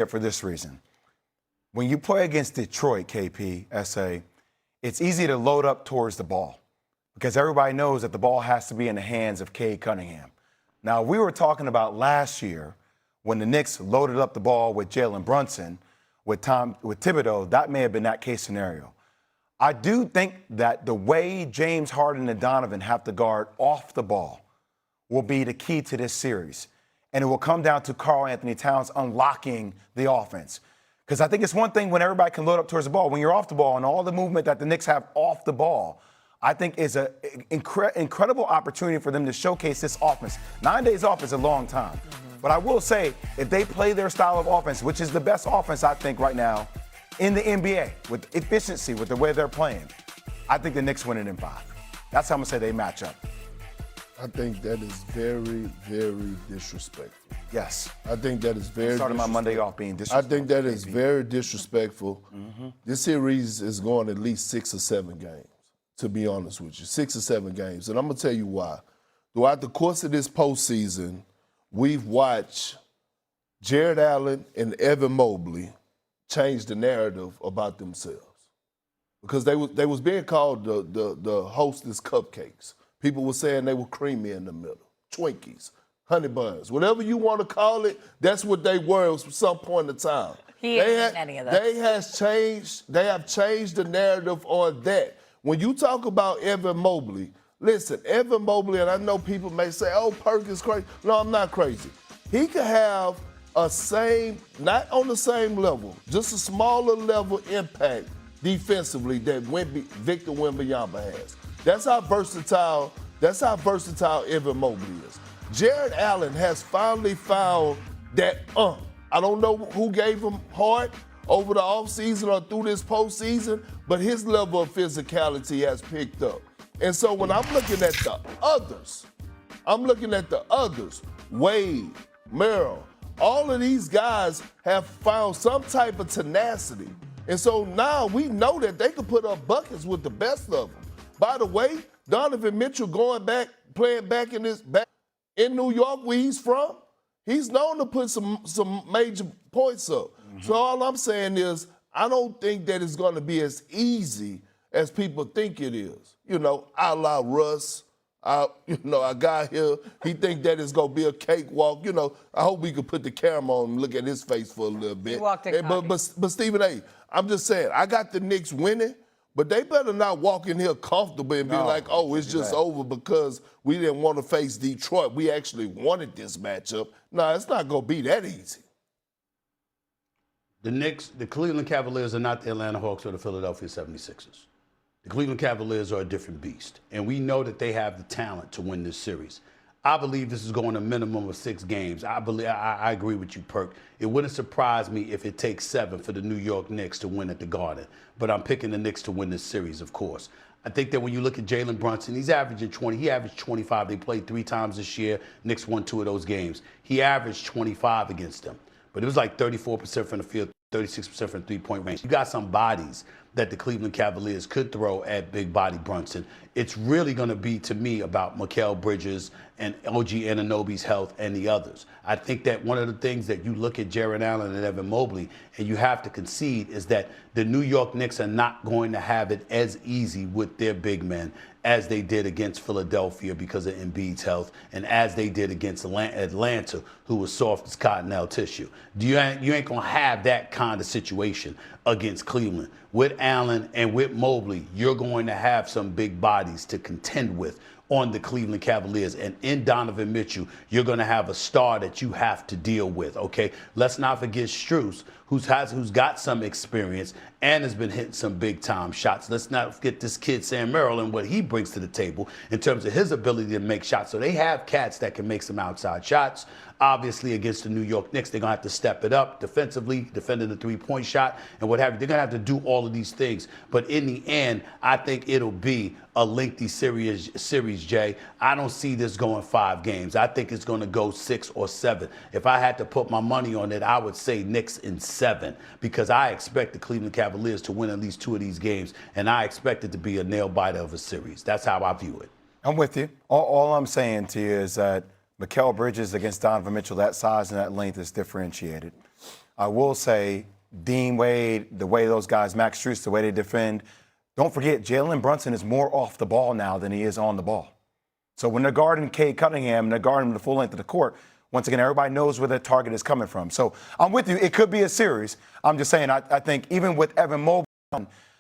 for this reason. When you play against Detroit, KP, SA, it's easy to load up towards the ball because everybody knows that the ball has to be in the hands of Cade Cunningham. Now, we were talking about last year when the Knicks loaded up the ball with Jalen Brunson, with Thibodeau. That may have been that case scenario. I do think that the way James Harden and Donovan have to guard off the ball will be the key to this series. And it will come down to Karl Anthony Towns unlocking the offense. Because I think it's one thing when everybody can load up towards the ball. When you're off the ball and all the movement that the Knicks have off the ball, I think is an incredible opportunity for them to showcase this offense. 9 days off is a long time. But I will say, if they play their style of offense, which is the best offense, I think, right now in the NBA, with efficiency, with the way they're playing, I think the Knicks win it in 5. That's how I'm going to say they match up. I think that is very, very disrespectful. Yes. I think that is very started my Monday off being disrespectful. I think that is very disrespectful. This series is going at least 6 or 7 games, to be honest with you. 6 or 7 games. And I'm going to tell you why. Throughout the course of this postseason, we've watched Jared Allen and Evan Mobley change the narrative about themselves. Because they was being called the hostess cupcakes. People were saying they were creamy in the middle, Twinkies, honey buns, whatever you want to call it, that's what they were at some point in time. He ain't any of that. They have changed the narrative on that. When you talk about Evan Mobley, listen, Evan Mobley, and I know people may say, oh, Perkins crazy. No, I'm not crazy. He could have not on the same level, just a smaller level impact defensively that Victor Wembanyama has. That's how versatile Evan Mobley is. Jared Allen has finally found that I don't know who gave him heart over the offseason or through this postseason, but his level of physicality has picked up. And so when I'm looking at the others, Wade, Merrill, all of these guys have found some type of tenacity. And so now we know that they can put up buckets with the best of them. By the way, Donovan Mitchell playing back in New York where he's from, he's known to put some major points up. So all I'm saying is I don't think that it's going to be as easy as people think it is. You know, a la Russ, a guy here, he think that it's going to be a cakewalk. You know, I hope we could put the camera on and look at his face for a little bit. He walked it but Stephen A., I'm just saying, I got the Knicks winning, but they better not walk in here comfortable and be like, oh, it's just over because we didn't want to face Detroit. We actually wanted this matchup. No, it's not going to be that easy. The Cleveland Cavaliers are not the Atlanta Hawks or the Philadelphia 76ers. The Cleveland Cavaliers are a different beast, and we know that they have the talent to win this series. I believe this is going a minimum of 6 games. I agree with you, Perk. It wouldn't surprise me if it takes 7 for the New York Knicks to win at the Garden, but I'm picking the Knicks to win this series, of course. I think that when you look at Jalen Brunson, he's averaging 20. He averaged 25. They played 3 times this year. Knicks won 2 of those games. He averaged 25 against them, but it was like 34% from the field, 36% from three-point range. You got some bodies that the Cleveland Cavaliers could throw at big body Brunson. It's really going to be, to me, about Mikal Bridges and OG Anunoby's health and the others. I think that one of the things that you look at Jared Allen and Evan Mobley, and you have to concede, is that the New York Knicks are not going to have it as easy with their big men as they did against Philadelphia because of Embiid's health, and as they did against Atlanta, who was soft as cottonelle tissue. You ain't going to have that kind of situation against Cleveland. With Allen and with Mobley, you're going to have some big bodies to contend with on the Cleveland Cavaliers. And in Donovan Mitchell, you're going to have a star that you have to deal with, okay? Let's not forget Strus, who's got some experience and has been hitting some big-time shots. Let's not forget this kid, Sam Merrill, and what he brings to the table in terms of his ability to make shots. So they have cats that can make some outside shots. Obviously, against the New York Knicks, they're going to have to step it up defensively, defending the three-point shot and what have you. They're going to have to do all of these things. But in the end, I think it'll be a lengthy series, Jay. I don't see this going 5 games. I think it's going to go 6 or 7. If I had to put my money on it, I would say Knicks in 7 because I expect the Cleveland Cavaliers to win at least 2 of these games, and I expect it to be a nail-biter of a series. That's how I view it. I'm with you. All I'm saying to you is that Mikal Bridges against Donovan Mitchell, that size and that length is differentiated. I will say Dean Wade, the way those guys, Max Strus, the way they defend. Don't forget, Jalen Brunson is more off the ball now than he is on the ball. So when they're guarding Cade Cunningham and they're guarding him the full length of the court, once again, everybody knows where their target is coming from. So I'm with you. It could be a series. I'm just saying, I think even with Evan Mobley,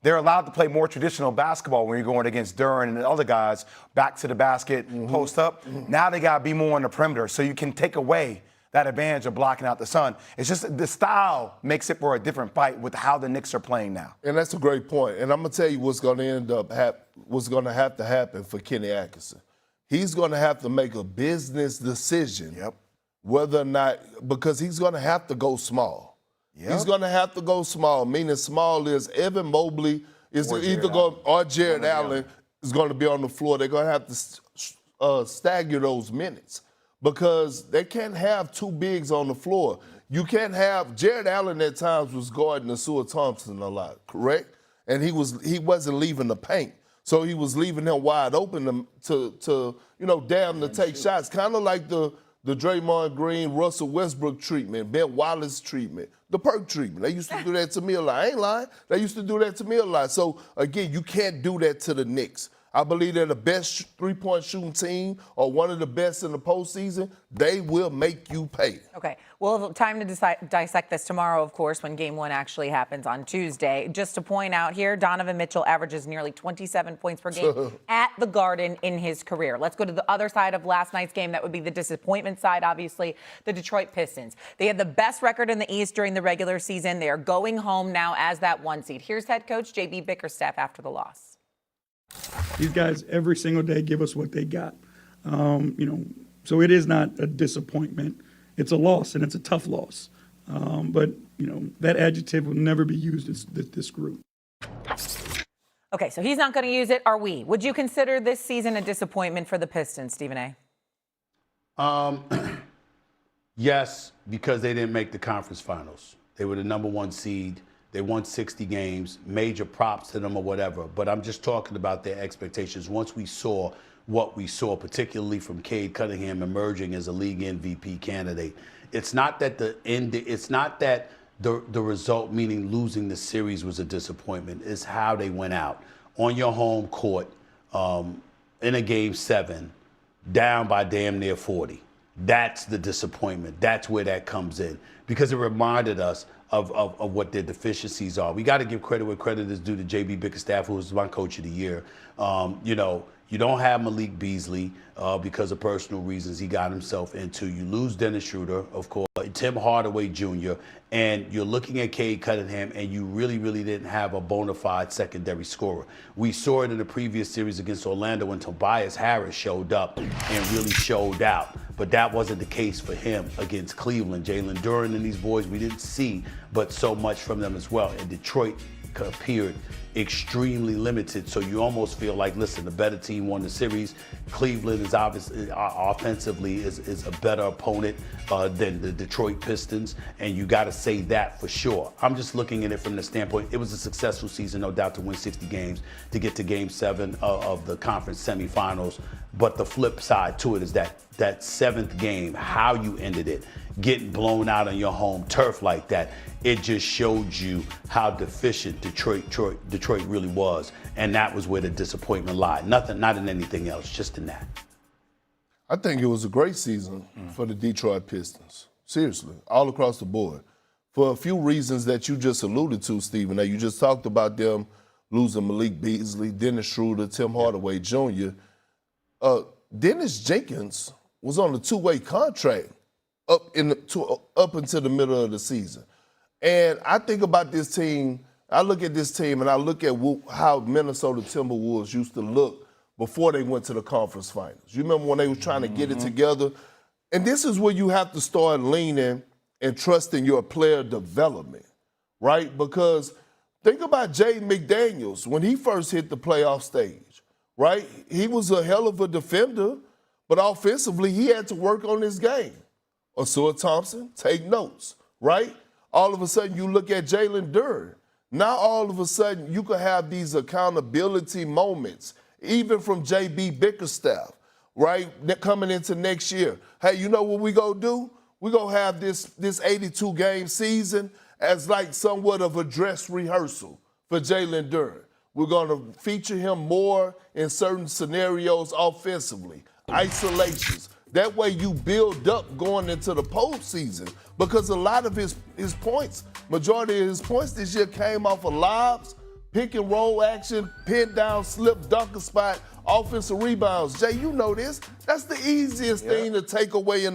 they're allowed to play more traditional basketball when you're going against Duren and the other guys, back to the basket, post up. Now they got to be more on the perimeter so you can take away that advantage of blocking out the sun. It's just the style makes it for a different fight with how the Knicks are playing now. And that's a great point. And I'm going to tell you what's going to end up what's going to have to happen for Kenny Atkinson. He's going to have to make a business decision whether or not, because he's going to have to go small. He's going to have to go small, meaning small is Evan Mobley is either going, or Jared Allen is going to be on the floor. They're going to have to stagger those minutes because they can't have two bigs on the floor. You can't have, Jared Allen at times was guarding Asua Thompson a lot, correct? And he wasn't leaving the paint. So he was leaving him wide open to damn to take shots, kind of like the Draymond Green, Russell Westbrook treatment, Ben Wallace treatment, the Perk treatment. They used to do that to me a lot. I ain't lying. They used to do that to me a lot. So, again, you can't do that to the Knicks. I believe they're the best three-point shooting team or one of the best in the postseason. They will make you pay. Okay. Well, time to dissect this tomorrow, of course, when Game 1 actually happens on Tuesday. Just to point out here, Donovan Mitchell averages nearly 27 points per game at the Garden in his career. Let's go to the other side of last night's game. That would be the disappointment side, obviously, the Detroit Pistons. They had the best record in the East during the regular season. They are going home now as that 1 seed. Here's head coach J.B. Bickerstaff after the loss. These guys every single day give us what they got. So it is not a disappointment. It's a loss, and it's a tough loss. But that adjective will never be used as this group. Okay, so he's not going to use it. Are we? Would you consider this season a disappointment for the Pistons, Stephen A? Yes, because they didn't make the conference finals. They were the number 1 seed. They won 60 games, major props to them or whatever. But I'm just talking about their expectations. Once we saw what we saw, particularly from Cade Cunningham emerging as a league MVP candidate, it's not that the result, meaning losing the series, was a disappointment. It's how they went out on your home court in a Game 7, down by damn near 40. That's the disappointment. That's where that comes in, because it reminded us of what their deficiencies are. We got to give credit where credit is due to J.B. Bickerstaff, who was my coach of the year. You don't have Malik Beasley because of personal reasons he got himself into. You lose Dennis Schroeder, of course, Tim Hardaway Jr., and you're looking at Cade Cunningham, and you really, really didn't have a bona fide secondary scorer. We saw it in the previous series against Orlando when Tobias Harris showed up and really showed out. But that wasn't the case for him against Cleveland. Jalen Duren and these boys, we didn't see but so much from them as well. And Detroit appeared extremely limited, so you almost feel like, listen, the better team won the series. Cleveland is obviously offensively is a better opponent than the Detroit Pistons, and you got to say that for sure. I'm just looking at it from the standpoint, it was a successful season, no doubt, to win 60 games, to get to Game 7 of the conference semifinals. But the flip side to it is that 7th game, how you ended it, getting blown out on your home turf like that, it just showed you how deficient Detroit really was. And that was where the disappointment lied. Not in anything else, just in that. I think it was a great season for the Detroit Pistons. Seriously, all across the board. For a few reasons that you just alluded to, Stephen. Now, you just talked about them losing Malik Beasley, Dennis Schroeder, Tim Hardaway Jr. Dennis Jenkins was on a 2-way contract up until the middle of the season. And I think about this team, I look at this team and I look at how Minnesota Timberwolves used to look before they went to the conference finals. You remember when they were trying to get it together? And this is where you have to start leaning and trusting your player development, right? Because think about Jaden McDaniels when he first hit the playoff stage, right? He was a hell of a defender, but offensively he had to work on his game. Asua Thompson, take notes, right? All of a sudden you look at Jalen Duren. Now all of a sudden you can have these accountability moments, even from J.B. Bickerstaff, right? Coming into next year. Hey, you know what we gonna do? we're going to have this 82-game season as like somewhat of a dress rehearsal for Jalen Duren. We're going to feature him more in certain scenarios offensively, isolations. That way you build up going into the postseason because a lot of his points, majority of his points this year came off of lobs, pick and roll action, pin down, slip, dunker spot, offensive rebounds. Jay, you know this. That's the easiest thing to take away in